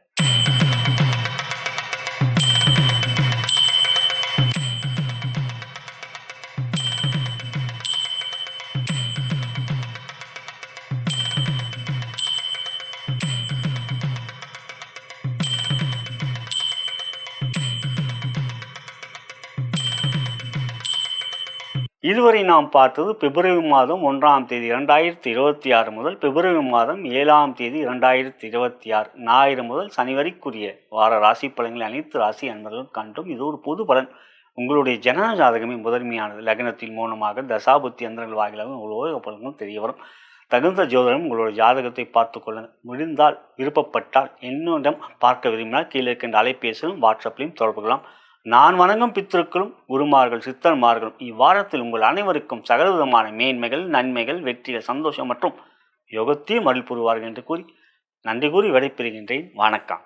இதுவரை நாம் பார்த்தது பிப்ரவரி மாதம் 1ஆம் தேதி 2026 முதல் பிப்ரவரி மாதம் 7ஆம் தேதி 2026 ஞாயிறு முதல் சனி வரைக்குரிய வார ராசி பலன்களை அனைத்து ராசி அன்பர்களும் கண்டும். இது ஒரு பொது பலன். உங்களுடைய ஜனன ஜாதகமே முதன்மையானது. லக்னத்தின் மூலமாக தசாபுத்தி அந்தரங்கள் வாயிலாக உலோக பலன்களும் தெரிய வரும். தகுந்த ஜோதிடம் உங்களுடைய ஜாதகத்தை பார்த்து கொள்ளுங்கள். முடிந்தால் விருப்பப்பட்டால் என்னிடம் பார்க்க விரும்பினால் கீழே இருக்கின்ற அலைபேசியிலும் வாட்ஸ்அப்லையும் தொடர்பு கொள்ளலாம். நான் வணங்கும் பித்திருக்களும் குருமார்கள் சித்தர்மார்களும் இவ்வாரத்தில் உங்கள் அனைவருக்கும் சகலவிதமான மேன்மைகள் நன்மைகள் வெற்றிகள் சந்தோஷம் மற்றும் யோகத்தையும் அருள் புரிவார்கள் என்று கூறி நன்றி கூறி விடைபெறுகின்றேன். வணக்கம்.